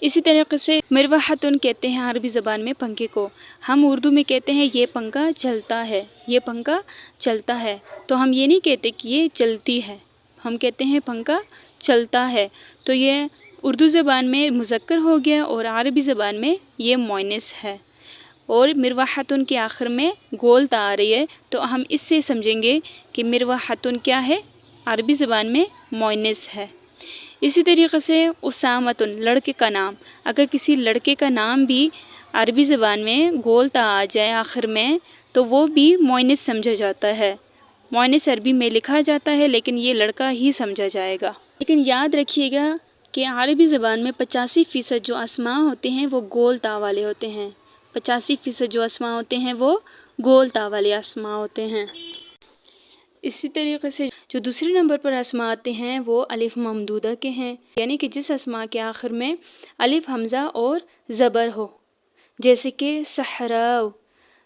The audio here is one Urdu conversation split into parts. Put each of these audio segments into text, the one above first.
اسی طریقے سے مروحتن کہتے ہیں عربی زبان میں پنکھے کو، ہم اردو میں کہتے ہیں یہ پنکھا چلتا ہے، یہ پنکھا چلتا ہے، تو ہم یہ نہیں کہتے کہ یہ چلتی ہے، ہم کہتے ہیں پنکھا چلتا ہے، تو یہ اردو زبان میں مذکر ہو گیا اور عربی زبان میں یہ مؤنث ہے۔ اور مروحتن کے آخر میں گول تا آ رہی ہے تو ہم اس سے سمجھیں گے کہ مروحتن کیا ہے، عربی زبان میں مؤنث ہے۔ اسی طریقے سے اسامتن لڑکے کا نام، اگر کسی لڑکے کا نام بھی عربی زبان میں گول تا آ جائے آخر میں تو وہ بھی مؤنث سمجھا جاتا ہے، مؤنث عربی میں لکھا جاتا ہے لیکن یہ لڑکا ہی سمجھا جائے گا۔ لیکن یاد رکھیے گا کہ عربی زبان میں 85% جو اسماء ہوتے ہیں وہ گول تا والے ہوتے ہیں، 85% جو اسماء ہوتے ہیں وہ گول تا والے اسماء ہوتے ہیں۔ اسی طریقے سے جو دوسرے نمبر پر اسماء آتے ہیں وہ الف ممدودہ کے ہیں، یعنی کہ جس اسماء کے آخر میں الف حمزہ اور زبر ہو، جیسے کہ صحراء،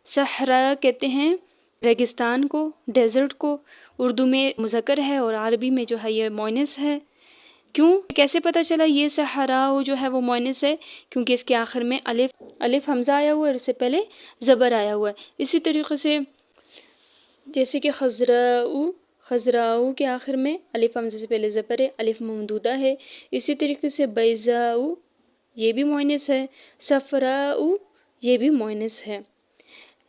صحراء کہتے ہیں ریگستان کو، ڈیزرٹ کو، اردو میں مذکر ہے اور عربی میں جو ہے یہ مؤنث ہے۔ کیوں؟ کیسے پتہ چلا یہ صحراء جو ہے وہ مؤنث ہے؟ کیونکہ اس کے آخر میں الف حمزہ آیا ہوا ہے اور اس سے پہلے زبر آیا ہوا ہے۔ اسی طریقے سے جیسے کہ خضراء، خضراء کے آخر میں الف حمزہ سے پہلے زبر ہے، الف ممدودہ ہے۔ اسی طریقے سے بیضاء یہ بھی مؤنث ہے، صفراء یہ بھی مؤنث ہے۔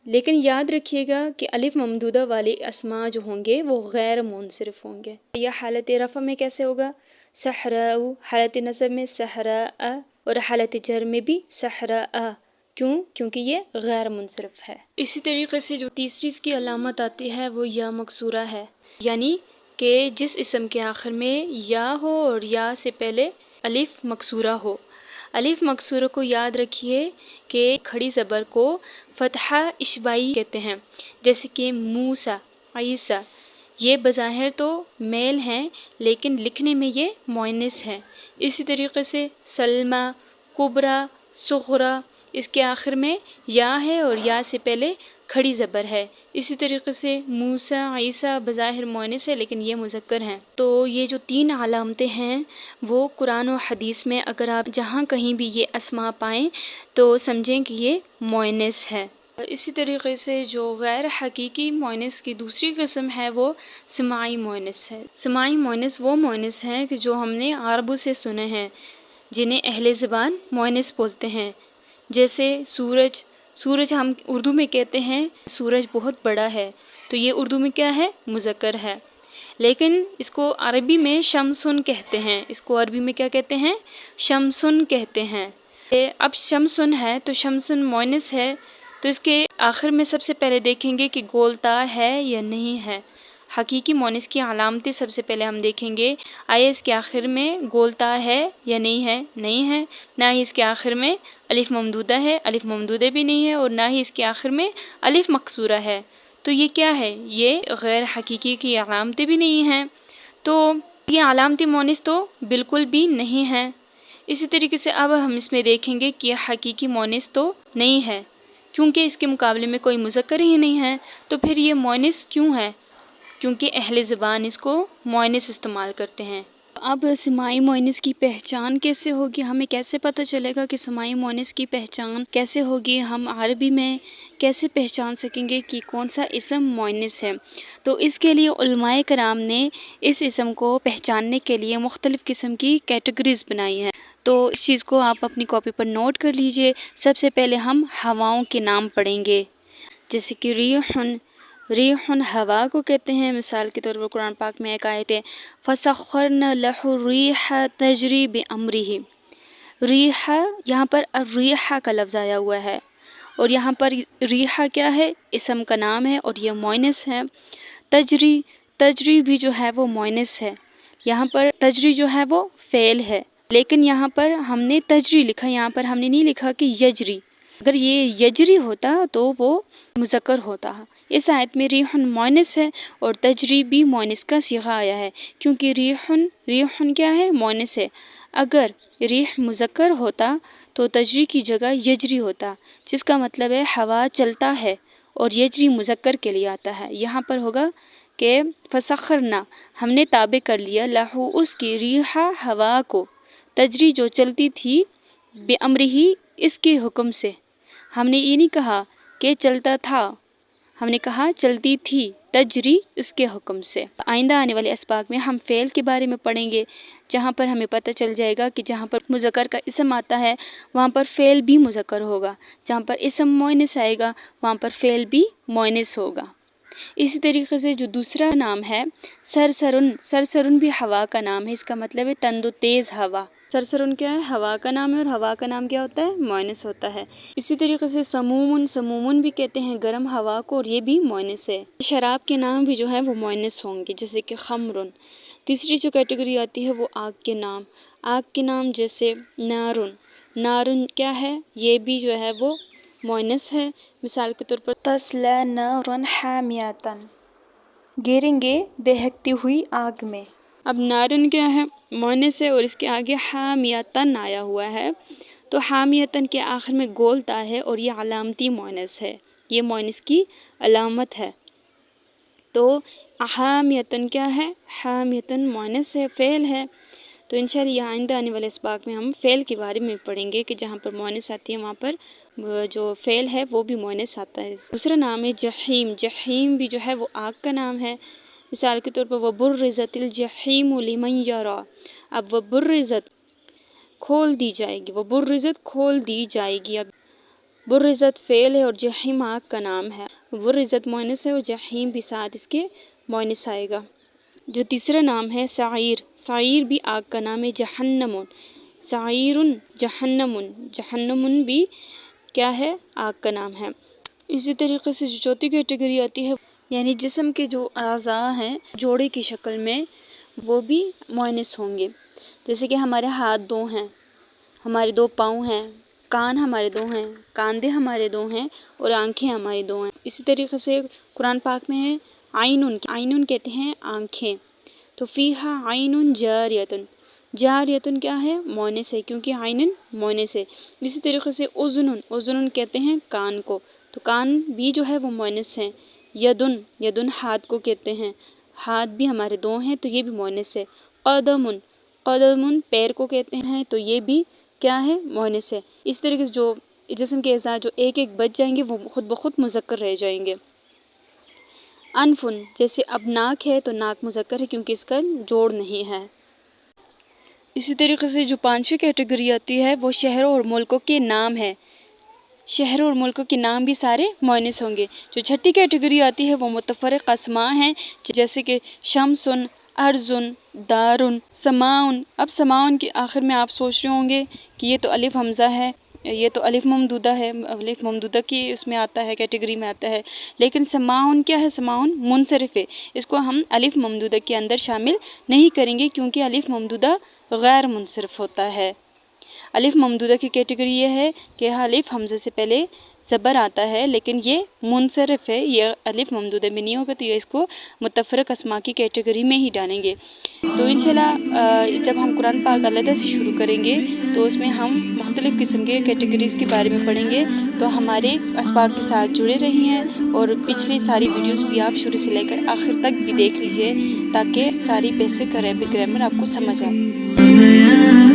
لیکن یاد رکھیے گا کہ الف ممدودہ والے اسماء جو ہوں گے وہ غیر منصرف ہوں گے۔ یہ حالت رفع میں کیسے ہوگا؟ صحراء، حالت نصب میں صحراء اور حالت جر میں بھی صحراء۔ کیوں؟ کیونکہ یہ غیر منصرف ہے۔ اسی طریقے سے جو تیسری اس کی علامت آتی ہے وہ یا مکسورہ ہے، یعنی کہ جس اسم کے آخر میں یا ہو اور یا سے پہلے الف مکسورہ ہو۔ الف مکسورہ کو یاد رکھیے کہ کھڑی زبر کو فتحہ اشباعی کہتے ہیں، جیسے کہ موسیٰ، عیسیٰ، یہ بظاہر تو میل ہیں لیکن لکھنے میں یہ مؤنث ہیں۔ اسی طریقے سے سلمیٰ، کبریٰ، صغریٰ، اس کے آخر میں یا ہے اور یا سے پہلے کھڑی زبر ہے۔ اسی طریقے سے موسیٰ، عیسیٰ بظاہر مؤنث ہے لیکن یہ مذکر ہیں۔ تو یہ جو 3 علامتیں ہیں وہ قرآن و حدیث میں اگر آپ جہاں کہیں بھی یہ اسماء پائیں تو سمجھیں کہ یہ مؤنث ہے۔ اسی طریقے سے جو غیر حقیقی مؤنث کی دوسری قسم ہے وہ سماعی مؤنث ہے۔ سماعی مؤنث وہ مؤنث ہیں کہ جو ہم نے عربوں سے سنے ہیں، جنہیں اہل زبان مؤنث بولتے ہیں، جیسے سورج، سورج ہم اردو میں کہتے ہیں سورج بہت بڑا ہے، تو یہ اردو میں کیا ہے؟ مذکر ہے، لیکن اس کو عربی میں شمسن کہتے ہیں، اس کو عربی میں کیا کہتے ہیں؟ شمسن کہتے ہیں۔ اب شمسن ہے تو شمسن مؤنث ہے، تو اس کے آخر میں سب سے پہلے دیکھیں گے کہ گول تا ہے یا نہیں ہے۔ حقیقی مؤنث کی علامتیں سب سے پہلے ہم دیکھیں گے، آیا اس کے آخر میں گول تا ہے یا نہیں ہے؟ نہیں ہے، نہ ہی اس کے آخر میں الف ممدودہ ہے، الف ممدودہ بھی نہیں ہے، اور نہ ہی اس کے آخر میں الف مکسورہ ہے، تو یہ کیا ہے؟ یہ غیر حقیقی کی علامتیں بھی نہیں ہیں، تو یہ علامتی مؤنث تو بالکل بھی نہیں ہے۔ اسی طریقے سے اب ہم اس میں دیکھیں گے کہ یہ حقیقی مؤنث تو نہیں ہے، کیونکہ اس کے مقابلے میں کوئی مذکر ہی نہیں ہے، تو پھر یہ مؤنث کیوں ہے؟ کیونکہ اہل زبان اس کو مؤنث استعمال کرتے ہیں۔ اب سماعی مؤنث کی پہچان کیسے ہوگی؟ ہمیں کیسے پتہ چلے گا کہ سماعی مؤنث کی پہچان کیسے ہوگی؟ ہم عربی میں کیسے پہچان سکیں گے کہ کون سا اسم مؤنث ہے؟ تو اس کے لیے علماء کرام نے اس اسم کو پہچاننے کے لیے مختلف قسم کی کیٹیگریز بنائی ہیں، تو اس چیز کو آپ اپنی کاپی پر نوٹ کر لیجئے۔ سب سے پہلے ہم ہواؤں کے نام پڑھیں گے، جیسے کہ ریحن، ریحن ہوا کو کہتے ہیں۔ مثال کے طور پر قرآن پاک میں ایک آیت ہے فَسَخَّرْنَا لَهُ الرِّيحَ تَجْرِي بِأَمْرِهِ، ریح، یہاں پر الریح کا لفظ آیا ہوا ہے، اور یہاں پر ریح کیا ہے؟ اسم کا نام ہے اور یہ مؤنث ہے۔ تجری، تجری بھی جو ہے وہ مؤنث ہے، یہاں پر تجری جو ہے وہ فعل ہے، لیکن یہاں پر ہم نے تجری لکھا، یہاں پر ہم نے نہیں لکھا کہ یجری، اگر یہ یجری ہوتا تو وہ مذکر ہوتا۔ اس آیت میں ریحن مؤنث ہے اور تجری بھی مؤنث کا صیغہ آیا ہے، کیونکہ ریحن، ریحن کیا ہے؟ مؤنث ہے۔ اگر ریح مذکر ہوتا تو تجری کی جگہ یجری ہوتا، جس کا مطلب ہے ہوا چلتا ہے، اور یجری مذکر کے لیے آتا ہے۔ یہاں پر ہوگا کہ فسخرنا، ہم نے تابع کر لیا، لہو اس کی، ریحا ہوا کو، تجری جو چلتی تھی بِأَمْرِهِ اس کے حکم سے. ہم نے یہ نہیں کہا کہ چلتا تھا، ہم نے کہا چلتی تھی. تجری اس کے حکم سے. آئندہ آنے والے اسباق میں ہم فعل کے بارے میں پڑھیں گے، جہاں پر ہمیں پتہ چل جائے گا کہ جہاں پر مذکر کا اسم آتا ہے وہاں پر فعل بھی مذکر ہوگا، جہاں پر اسم مؤنث آئے گا وہاں پر فعل بھی مؤنث ہوگا. اسی طریقے سے جو دوسرا نام ہے سرسرن، سرسرن بھی ہوا کا نام ہے. اس کا مطلب ہے تند و تیز ہوا. سرسرن کیا ہے؟ ہوا کا نام ہے، اور ہوا کا نام کیا ہوتا ہے؟ مؤنث ہوتا ہے. اسی طریقے سے سمومن، سمومن بھی کہتے ہیں گرم ہوا کو، اور یہ بھی مؤنث ہے. شراب کے نام بھی جو ہے وہ مؤنث ہوں گے، جیسے کہ خمرن. تیسری جو کیٹیگری آتی ہے وہ آگ کے نام. آگ کے نام جیسے نارن. نارن کیا ہے؟ یہ بھی جو ہے وہ مؤنث ہے. مثال کے طور پر تسلی نارن حامیۃ، گریں گے دہکتی ہوئی آگ میں. اب نارن کیا ہے؟ مؤنث ہے، اور اس کے آگے حامیۃن آیا ہوا ہے، تو حامیۃن کے آخر میں گول تا ہے، اور یہ علامتی مؤنث ہے، یہ مؤنث کی علامت ہے. تو حامیۃن کیا ہے؟ حامیۃن مؤنث ہے، فعل ہے. تو انشاءاللہ یہ آئندہ آنے والے اسباق میں ہم فعل کے بارے میں پڑھیں گے کہ جہاں پر مؤنث آتی ہے وہاں پر جو فعل ہے وہ بھی مؤنث آتا ہے. دوسرا نام ہے جحیم. جحیم بھی جو ہے وہ آگ کا نام ہے. مثال کے طور پر وَبُرِّزَتِ الْجَحِیمُ لِمَنْ یَرَىٰ. اب وَبُرِّزَت کھول دی جائے گی، وَبُرِّزَت کھول دی جائے گی. اب برزت فعل ہے اور جحیم آگ کا نام ہے. برزت مؤنث ہے اور جحیم بھی ساتھ اس کے مؤنث آئے گا. جو تیسرا نام ہے سعیر. سعیر بھی آگ کا نام ہے. جہنم، سعیرن جہنمن، جہنمن بھی کیا ہے؟ آگ کا نام ہے. اسی طریقے سے جو چوتھی کیٹیگری آتی ہے یعنی جسم کے جو اعضاء ہیں جوڑے کی شکل میں، وہ بھی مؤنث ہوں گے. جیسے کہ ہمارے ہاتھ دو ہیں، ہمارے دو پاؤں ہیں، کان ہمارے دو ہیں، کاندھے ہمارے دو ہیں، اور آنکھیں ہماری دو ہیں. اسی طریقے سے قرآن پاک میں ہے عینن. عینن کہتے ہیں آنکھیں. تو فیہا عین جاریتن. جاریتن کیا ہے؟ مؤنث ہے، کیونکہ عینن مؤنث ہے. اسی طریقے سے اذنن. اذنن کہتے ہیں کان کو، تو کان بھی جو ہے وہ مؤنث ہیں. یدن. یدن ہاتھ کو کہتے ہیں، ہاتھ بھی ہمارے دو ہیں تو یہ بھی مؤنث ہے. قدمن. قدمن پیر کو کہتے ہیں، تو یہ بھی کیا ہے؟ مؤنث ہے. اس طریقے سے جو جسم کے اعضاء جو ایک ایک بچ جائیں گے وہ خود بخود مذکر رہ جائیں گے. انفن. جیسے اب ناک ہے تو ناک مذکر ہے کیونکہ اس کا جوڑ نہیں ہے. اسی طریقے سے جو پانچویں کیٹیگری آتی ہے وہ شہروں اور ملکوں کے نام ہے. شہروں اور ملکوں کے نام بھی سارے مؤنث ہوں گے. جو چھٹی کیٹیگری آتی ہے وہ متفرق اسماء ہیں، جیسے کہ شمسن، ارضن، دارن، سماؤن. اب سماؤن کے آخر میں آپ سوچ رہے ہوں گے کہ یہ تو الف حمزہ ہے، یہ تو الف ممدودہ ہے، الف ممدودہ کی اس میں آتا ہے، کیٹیگری میں آتا ہے. لیکن سماؤن کیا ہے؟ سماؤن منصرف ہے، اس کو ہم الف ممدودہ کے اندر شامل نہیں کریں گے کیونکہ الف ممدودہ غیر منصرف ہوتا ہے. الف ممدودہ کی کیٹیگری یہ ہے کہ الف حمزہ سے پہلے زبر آتا ہے لیکن یہ منصرف ہے، یہ الف ممدودہ میں نہیں ہوگا، تو یہ اس کو متفرق اسماء کی کیٹیگری میں ہی ڈالیں گے. تو انشاءاللہ جب ہم قرآن پاک علیحدہ سے شروع کریں گے تو اس میں ہم مختلف قسم کے کیٹیگریز کے بارے میں پڑھیں گے. تو ہمارے اسباق کے ساتھ جڑے رہیے اور پچھلی ساری ویڈیوز بھی آپ شروع سے لے کر آخر تک بھی دیکھ لیجئے تاکہ ساری بیسک عربک گرامر آپ کو سمجھ آئے.